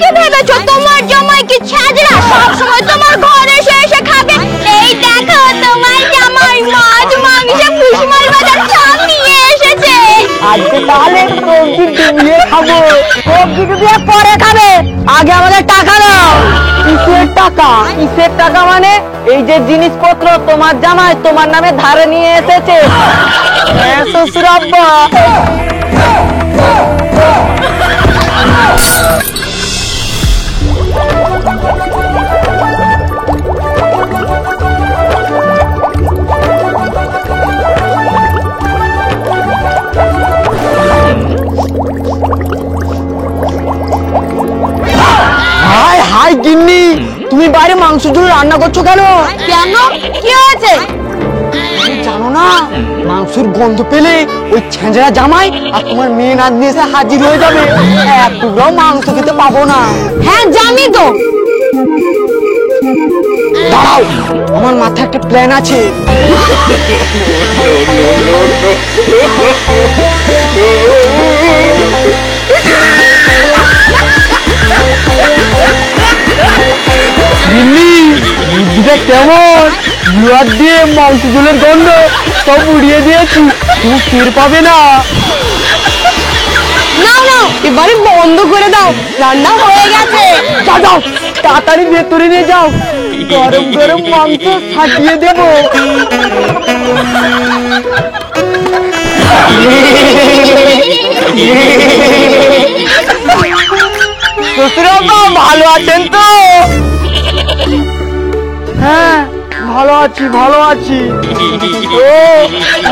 কি ভেবেছো তোমার জামাই কি ছ্যাঁচড়া সব সময় তোমার ঘরে এসে এসে খাবে? এই দেখো তোমার জামাই মাছ মাংস ফুসমাল বাজার সব নিয়ে এসেছে। আজকে তাহলে সবজি ডুবিয়ে খাবো। সবজি ডুবিয়ে পরে খাবে, আগে আমাদের টাকা দাও। কিসের টাকা? কিসের টাকা মানে এই যে জিনিসপত্র তোমার জামাই তোমার নামে ধারে নিয়ে এসেছে। হ্যাঁ শ্বশুর আব্বা। হাই হাই গিন্নি, তুমি বাইরে মাংস ঝোল রান্না করছো কেন? কেন কি হয়েছে? জানো না মাংসের গন্ধ পেলে ওই ছেঁচড়া জামাই আর তোমার মেয়ে নাতনি এসে হাজির হয়ে যাবে। এক টুকরাও মাংস খেতে পাবো না। হ্যাঁ জানি তো। দাঁড়াও, আমার মাথায় একটা প্ল্যান আছে। দিল্লি বুদ্ধিটা কেমন? জুয়ার দিয়ে মাংস ঝোলের গন্ধ সব উড়িয়ে দিয়েছি, তুমি টের পাবে না। নাও নাও এবারে বন্ধ করে দাও, রান্না হয়ে গেছে। যাও যাও তাড়াতাড়ি ভেতরে নিয়ে যাও, গরম গরম মাংস ছাটিয়ে দেবো। শ্বশুরবাবু ভালো আছেন তো? হ্যাঁ ভালো আছি ভালো আছি। ও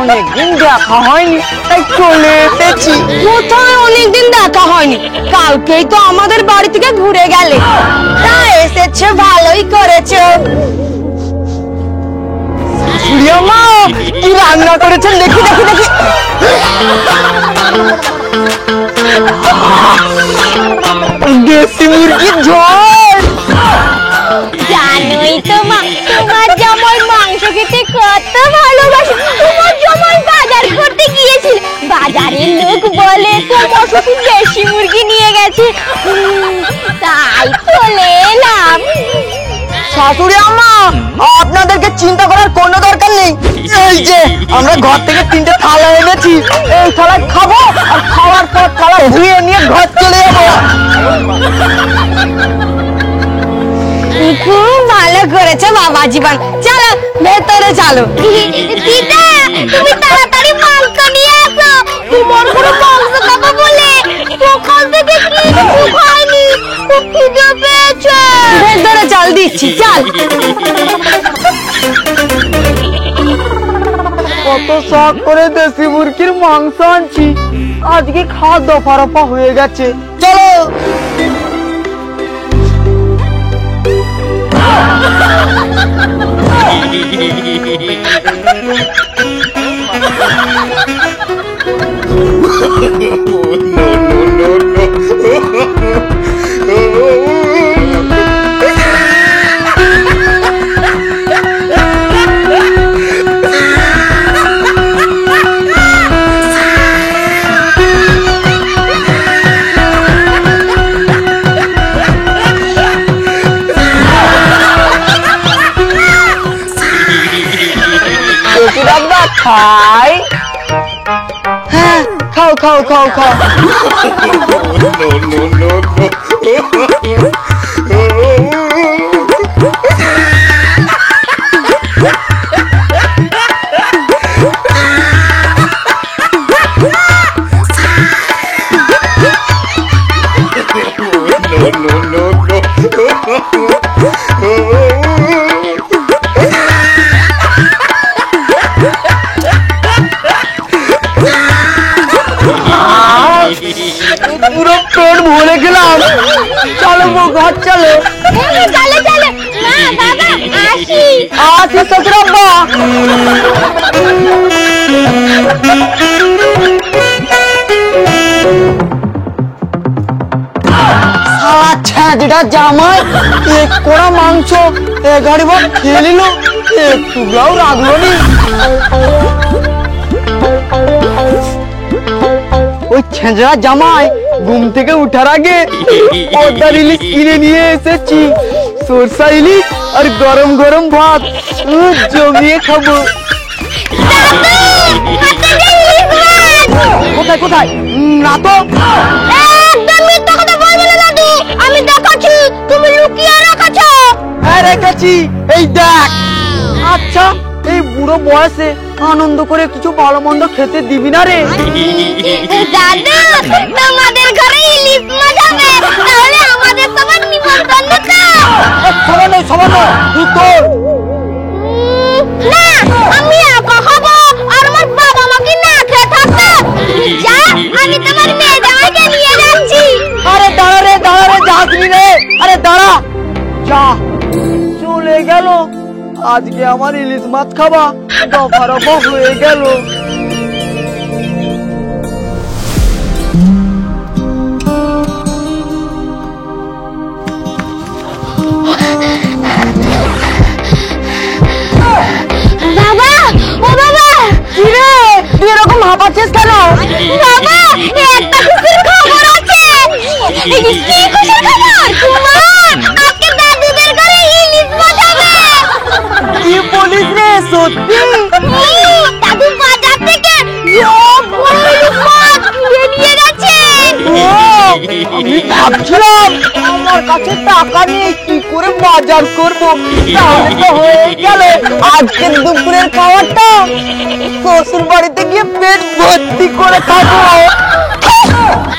অনেকদিন দেখা হয়নি তাই চলে এসেছি। কোথায় অনেকদিন দেখা হয়নি, কালকেই তো আমাদের বাড়ি থেকে ঘুরে গেলে। তা এসেছো ভালোই করেছো। মা কি রান্না করেছেন দেখি দেখি দেখি। দেশি মুরগির ঝোল। জানোই তো মা, তোমার জামাই মাংস খেতে কত ভালোবাসে। তোমার জামাই বাজার করতে গিয়েছিল, বাজারের লোক বলে তোমার শ্বশুর দেশি মুরগি নিয়ে গেছে। তাই চলে এলাম। শাশুড়ি আম্মা আপনাদেরকে চিন্তা করার কোনো দরকার নেই। এই যে আমরা ঘর থেকে 3টে থালা এনেছি, এই থালায় খাবো আর খাওয়ার পর থালা ধুয়ে নিয়ে ঘর চলে যাবো। খুব ভালো করেছো বাবা জীবন, চলো ভেতরে চলো। দিদা তুমি তাড়াতাড়ি মাংস নিয়ে আসো, তোমার কোনো মাংস খাবো বলে সকাল থেকে কিছু খাইনি, খুব খিদে পেয়েছে। ভেতরে চল দিচ্ছি চল। কত শখ করে দেশি মুরগির মাংস আনছি, আজকে খাওয়া দফা রফা হয়ে গেছে। চলো খাই। হ্যাঁ খাও খাও খাও খাও। পুরো পেট ভরে গেলাম, চলো ঘর চলো। চলো চলো মা বাবা আসি। আসি শ্বশুরাব্বা। আচ্ছা যেটা জামাই এক কোড়া মাংস গাড়ি ভাত খেয়ে নিল, একটুটাও রাখলো নি। ওই ছেঁচড়া জামাই ঘুম থেকে উঠার আগে পদ্মার ইলিশ কিনে নিয়ে এসেছি। সরষা ইলিশ আর গরম গরম ভাত জমিয়ে খাবো। কোথায় কোথায়? না তো। একদম মিথ্যা কথা বলবে না দাদু, আমি দেখাচ্ছি তুমি লুকিয়ে রেখেছো। হ্যাঁ রেখেছি, এই দেখ। আচ্ছা, এই বুড়ো বয়সে আনন্দ করে কিছু ভালো মন্দ খেতে দিবি না রে? দাদু, তোমাদের ঘরে ইলিশ মাছ হবে, তাহলে আমাদের সবার নিমন্ত্রণ তো। সামান্য সামান্য তুই তোর। না, আমি একা খাবো আর আমার বাবা আমাকে না খেয়ে থাকতো। যা, আমি তোমার মেয়ে জামাইকে নিয়ে যাচ্ছি। আরে দাঁড়া রে, দাঁড়া রে, যাসনি রে। আরে দাঁড়া, যা। চলে গেল। আজকে আমার ইলিশ মাছ খাবা দফা রফা হয়ে গেল। বাবা, ও বাবা, কি রে, তুই এরকম হাঁপাচ্ছিস কেন? বাবা, একটা খুশির খবর আছে। কি খুশির খবর? তোমার আজকে দাদুদের ঘরে ইলিশ মাছ হবে। কি বলিস রে, সত্যি? দাদু বাজার থেকে বড় ইলিশ মাছ কিনে নিয়ে গেছেন। আমি ভাবছিলাম আমার কাছে টাকা নেই, কি করে বাজার করব। তাহলে তো হয়ে গেল আজকে দুপুরের খাবারটা শ্বশুর বাড়িতে গিয়ে পেট ভর্তি করে খাবো।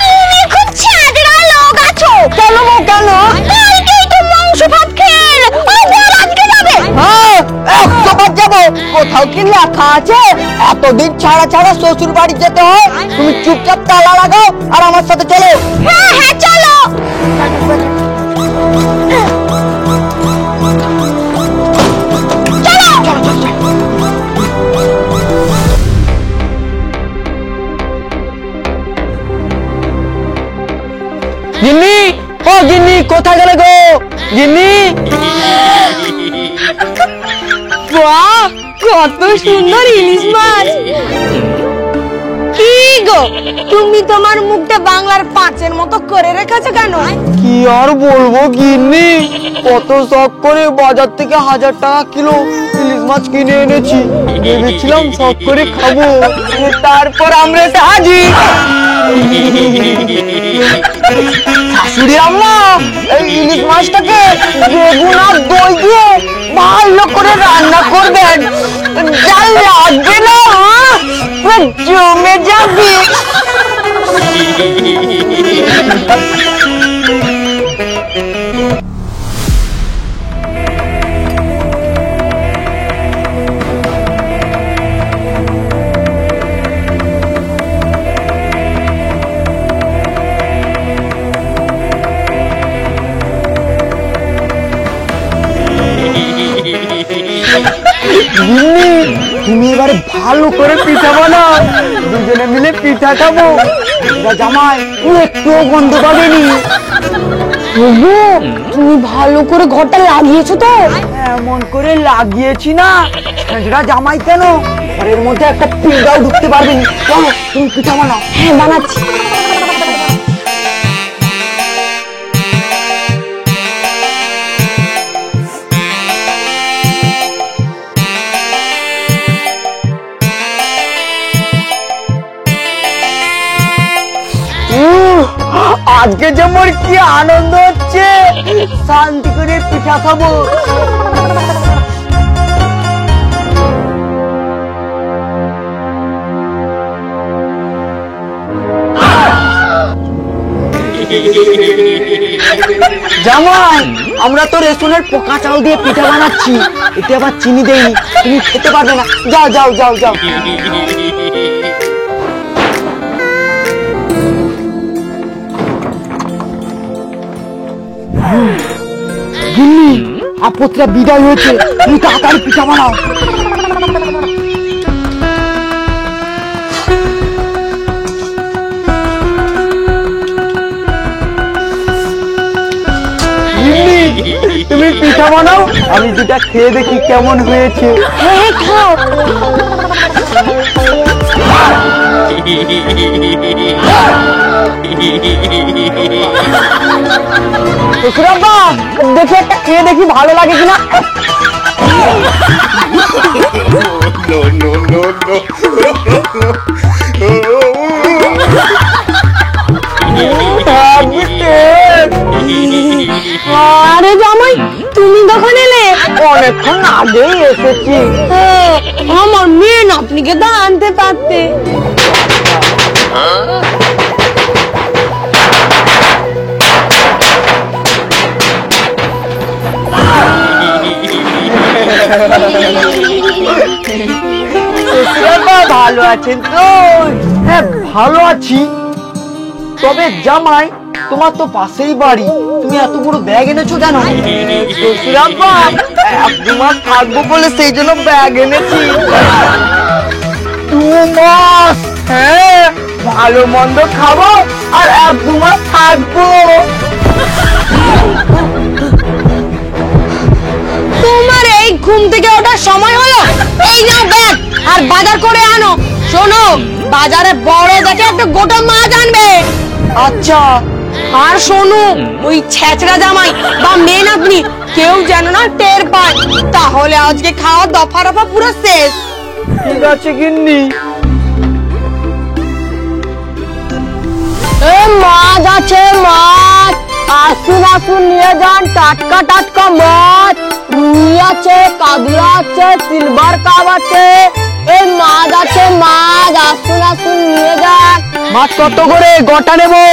তুমি খুব ছাদরা লোক আছো। কেন মো, কেন? কালকেই তো মাংস ভাত খেয়ে আবার আজকে যাবে। হ্যাঁ, 100 বার যাবো। কোথাও কি লেখা আছে এতদিন ছাড়া ছাড়া শ্বশুর বাড়ি যেতে হয়? তুমি চুপচাপ তালা লাগাও আর আমার সাথে চলো। হ্যাঁ হ্যাঁ, চলো। গিন্নি, ও গিন্নি, কোথায় গেলে গো? গিন্নি, বাহ, কত সুন্দর ইলিশ মাছ। কি গো, তুমি তোমার মুখটা বাংলার পাঁচের মতো করে রেখেছো কেন? কি আর বলবো গিন্নি, কত শখ করে বাজার থেকে 1000 টাকা কিলো ইলিশ মাছ কিনে এনেছি। ভেবেছিলাম শখ করে খাবো, তারপর আমরা এসে হাজির। শাশুড়ি আম্মা, এই ইলিশ মাছটাকে বেগুন আর দই দিয়ে ভালো করে রান্না করবেন। যা লাগবে না, পুরো জমে যাবে। তুমি এবারে ভালো করে পিঠা বানাও, দুজনে মিলে পিঠা খাবো। জামাই একটু গন্ধ পাবেনি। তুমি ভালো করে ঘরটা লাগিয়েছো তো? এমন করে লাগিয়েছি না, ছেঁচড়া জামাই কেন ঘরের মধ্যে একটা পিঁড়াও ঢুকতে পারবেনি। চলো তুমি পিঠা বানাও। হ্যাঁ, বানাচ্ছি। আজকে যে মোর কি আনন্দ হচ্ছে, শান্তি করে পিঠা খাবো। জামাই, আমরা তো রেশনের পোকা চাল দিয়ে পিঠা বানাচ্ছি, এতে আবার চিনি দেইনি, তুমি খেতে পারবে না। যাও যাও যাও যাও। গিন্নি, আপত্রা বিদায় হয়েছে, তুমি তাড়াতাড়ি পিঠা বানাও। তুমি পিঠা বানাও, আমি যেটা খেয়ে দেখি কেমন হয়েছে। হ্যাঁ, খাও। শ্বশুরাব্বা, দেখি একটা খেয়ে দেখি ভালো লাগে কিনা। আরে জামাই, তুমি কখন এলে? অনেকক্ষণ আগেই এসেছি। আমার মেয়ে নাতনিকে তো আনতে পারতে। শ্বশুরাব্বা, ভালো আছেন তো? হ্যাঁ, ভালো আছি। তবে জামাই, তোমার তো পাশেই বাড়ি, তুমি এত বড় ব্যাগ এনেছো কেন? শ্বশুরাব্বা, এক দু মাস থাকবো বলে সেই জন্য ব্যাগ এনেছি। 2 মাস? হ্যাঁ, ভালো মন্দ খাবো আর 1-2 মাস থাকবো। তোমার এই ঘুম থেকে ওঠার সময় হলো? এই নাও ব্যাগ আর বাজার করে আনো। শোনো, বাজারে বড় দেখে একটা গোটা মাছ আনবে। আচ্ছা। আর শোনো, ওই ছেচড়া জামাই বা মেয়ে নাতনি কেউ যেন না টের পায়, তাহলে আজকে খাওয়া দফা রফা পুরো শেষ। ঠিক আছে গিন্নি। মাছ আছে, মাছ আসুন আসুন নিয়ে যান, টাটকা টাটকা মাছ। রুই আছে, কাতলা আছে, সিলভার কাপ আছে। এই মাছ আছে, মাছ আসুন আসুন নিয়ে যান। মাছ কত করে গোটা নেবো?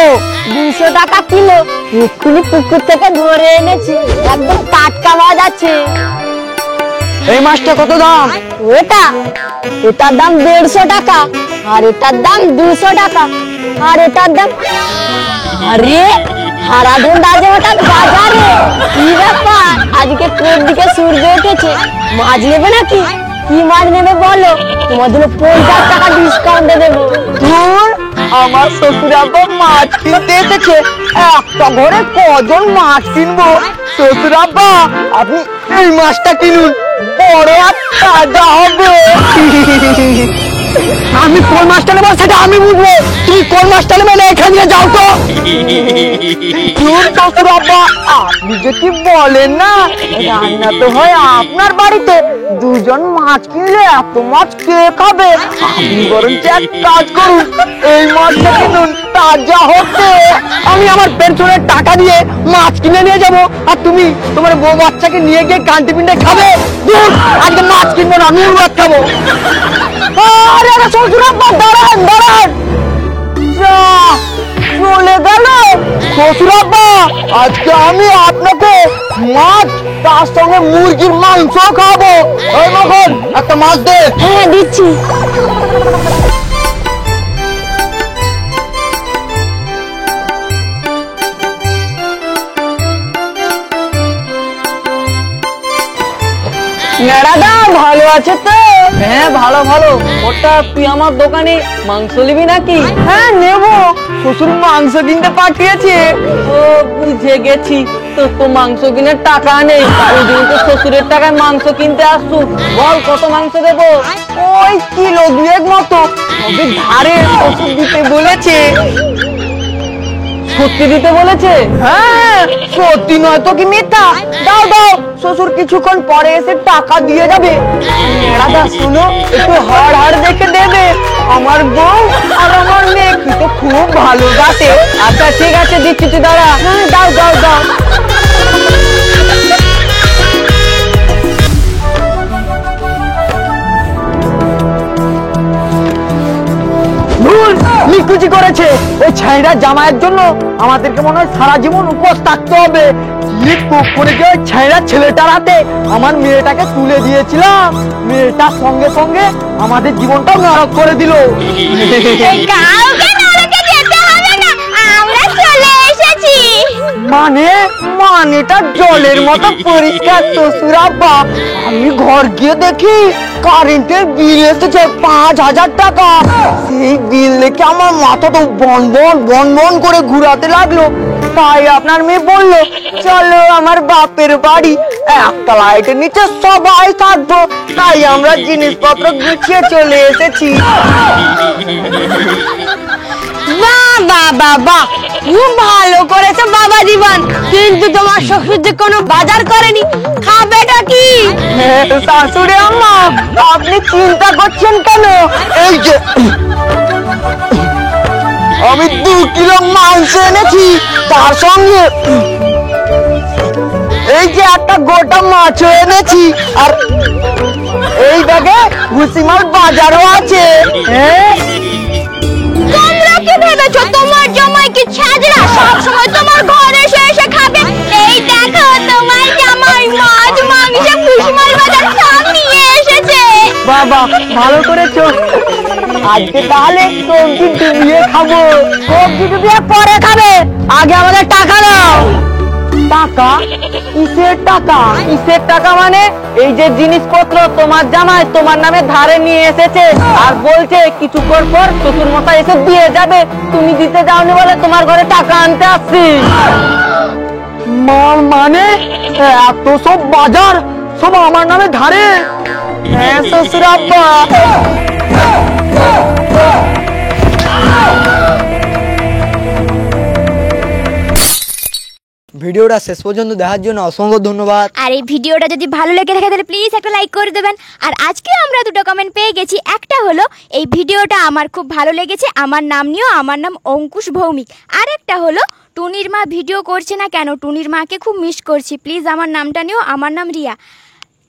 200 টাকা কিলো, এক্ষুনি পুকুর থেকে ধরে এনেছি, একদম টাটকা মাছ আছে। এই মাছটা কত দাম? এটার দাম 150 টাকা, আর এটার দাম 200 টাকা, আর এটার দাম। আরে হারাধন রাজে হঠাৎ বাজারে, কি ব্যাপার? আজকে কোন দিকে সূর্য উঠেছে? মাছ নেবে নাকি? কি মাছ নেবে বলো, তোমার জন্য 50 টাকা ডিসকাউন্টে দেবো। ধুর, আমার শ্বশুরাব্বা মাছ কিনতে এসেছে, একটা ঘরে কজন মাছ কিনবো? শ্বশুরাব্বা, আপনি এই মাছটা কিনুন, বড় আর তাজা হবে। আমি কোন মাছটা নেবো সেটা আমি বুঝবো, তুমি কোন মাছটা নেবে না এখান দিয়ে যাও তো। শ্বশুরাব্বা, আপনি যে কি বলেন না, রান্না তো হয় আপনার বাড়িতে, দুজন মাছ কিনলে এত মাছ কে খাবে? আপনি বরঞ্চ এক কাজ করুন, এই মাছটা কিনুন, তাজা হচ্ছে। আমি আমার পেনশনের টাকা দিয়ে মাছ কিনে নিয়ে যাবো, আর তুমি তোমার বউ বাচ্চাকে নিয়ে গিয়ে কান্টি পিন্ডে খাবে। দূর, আজকে মাছ কিনবো না, নুন ভাত খাবো। আরে আরে শ্বশুরাব্বা, দাঁড়ান দাঁড়ান, যা চলে গেল। শ্বশুরাব্বা, আজকে আমি আপনাকে মাছ তার সঙ্গে মুরগির মাংস খাবো। ওই মখন একটা মাছ দে। হ্যাঁ দিচ্ছি। নেড়াদা, ভালো আছে তো? হ্যাঁ, ভালো ভালো। ওটা তুই আমার দোকানে মাংস নিবি নাকি? হ্যাঁ নেবো, শ্বশুর মাংস কিনতে পাঠিয়েছে। ও, বুঝে গেছি, তো মাংস কিনে টাকা নেই, ওই দিন তো শ্বশুরের টাকায় মাংস কিনতে আসছু। বল কত মাংস দেবো? ওই কিলো 2 মতো। তবে ধারে শ্বশুর দিতে বলেছে। সত্যি দিতে বলেছে? হ্যাঁ, সত্যি নয় তো কি মিথ্যা? দাও দাও, শ্বশুর কিছুক্ষণ পরে এসে টাকা দিয়ে যাবে। দাদা শোনো, একটু হাড় হাড় দেখে দেবে, আমার বউ আর আমার মেয়ে তো খুব ভালোবাসে। আচ্ছা ঠিক আছে, দিচ্ছি, তুই দাঁড়া। হ্যাঁ, দাও দাও দাও। নিকুচি করেছে ওই ছাইরা জামাইয়ের জন্য, আমাদেরকে মনে হয় সারা জীবন উপোস থাকতে হবে। কি করে যে ওই ছাইরা ছেলেটার হাতে আমার মেয়েটাকে তুলে দিয়েছিলাম, মেয়েটার সঙ্গে সঙ্গে আমাদের জীবনটাও নরক করে দিল। কাউকে নরকে যেতে হবে না, আমরা চলে এসেছি। মানেটা জলের মতো পরিষ্কার। শ্বশুরাব্বা, আমি ঘর গিয়ে দেখি কারেন্টের বিল এসেছে 5000 টাকা। সেই বিল দেখে আমার মাথা তো বন বন বন বন করে ঘুরাতে লাগলো। তাই আপনার মেয়ে বললো চলো আমার বাপের বাড়ি, একটা লাইটের নিচে সবাই থাকবো, তাই আমরা জিনিসপত্র গুছিয়ে চলে এসেছি। বাবা খুব ভালো করেছে বাবা জীবন, কিন্তু তোমার শ্বশুর যে কোনো বাজার করেনি, খাবেটা কি? শাশুড়ি আম্মা আপনি চিন্তা করছেন কেন? এই যে আমি 2 কিলো মাংস এনেছি, তার সঙ্গে এই যে একটা গোটা মাছও এনেছি, আর এই ব্যাগে ভুসিমাল বাজারও আছে। তোমরা কি ভেবেছো তোমার জামাই কি ছাজরা, সব সময় তোমার ঘরে এসে এসে খাবে? এই দেখো তোমার জামাই মাছ মাংস ভুসিমাল বাজার সব নিয়ে এসেছে। বাবা ভালো করেছো, আজকে তাহলে সবজি ডুবিয়ে খাবো। সবজি ডুবিয়ে পরে খাবে, আগে আমাদের টাকা দাও। টাকা? কিসের টাকা? কিসের টাকা মানে এই যে জিনিসপত্র তোমার জামাই তোমার নামে ধারে নিয়ে এসেছে, আর বলছে কিছুক্ষণ পর শ্বশুর মশাই এসে দিয়ে যাবে, তুমি দিতে যাওনি বলে তোমার ঘরে টাকা আনতে আসছি। মানে এত সব বাজার সব আমার নামে ধারে? হ্যাঁ শ্বশুর আব্বা। ভিডিওটা শেষ পর্যন্ত দেখার জন্য অসংখ্য ধন্যবাদ। আর এই ভিডিওটা যদি ভালো লেগে থাকে তাহলে প্লিজ একটা লাইক করে দেবেন। আর আজকে আমরা দুটো কমেন্ট পেয়ে গেছি, একটা হলো এই ভিডিওটা আমার খুব ভালো লেগেছে, আমার নাম নিও, আমার নাম অঙ্কুশ ভৌমিক। আর একটা হলো টুনির মা ভিডিও করছে না কেন, টুনির মাকে খুব মিস করছি, প্লিজ আমার নামটা নিও, আমার নাম রিয়া।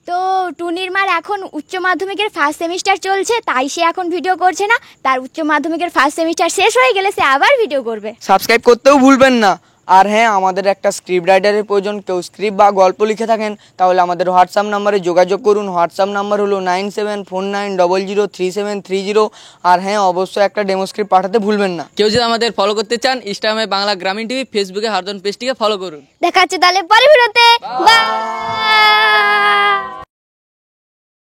তো টুনির মার এখন উচ্চ মাধ্যমিকের ফার্স্ট সেমিস্টার চলছে, তাই সে এখন ভিডিও করছে না, তার উচ্চ মাধ্যমিকের ফার্স্ট সেমিস্টার শেষ হয়ে গেলে সে আবার ভিডিও করবে। সাবস্ক্রাইব করতেও ভুলবেন না। আর হ্যাঁ, আমাদের একটা স্ক্রিপ্ট রাইটারের প্রয়োজন, কেউ স্ক্রিপ্ট বা গল্প লিখে থাকেন তাহলে আমাদের হোয়াটসঅ্যাপ নাম্বারে যোগাযোগ করুন। হোয়াটসঅ্যাপ নাম্বার হলো 9749003730। আর হ্যাঁ, অবশ্যই একটা ডেমো স্ক্রিপ্ট পাঠাতে ভুলবেন না। কেউ যদি আমাদের ফলো করতে চান, ইনস্টাগ্রামে বাংলা গ্রামীণ টিভি, ফেসবুকে হারদন পেজটিকে ফলো করুন। দেখা হচ্ছে তাহলে পরে ভিডিওতে। বাই।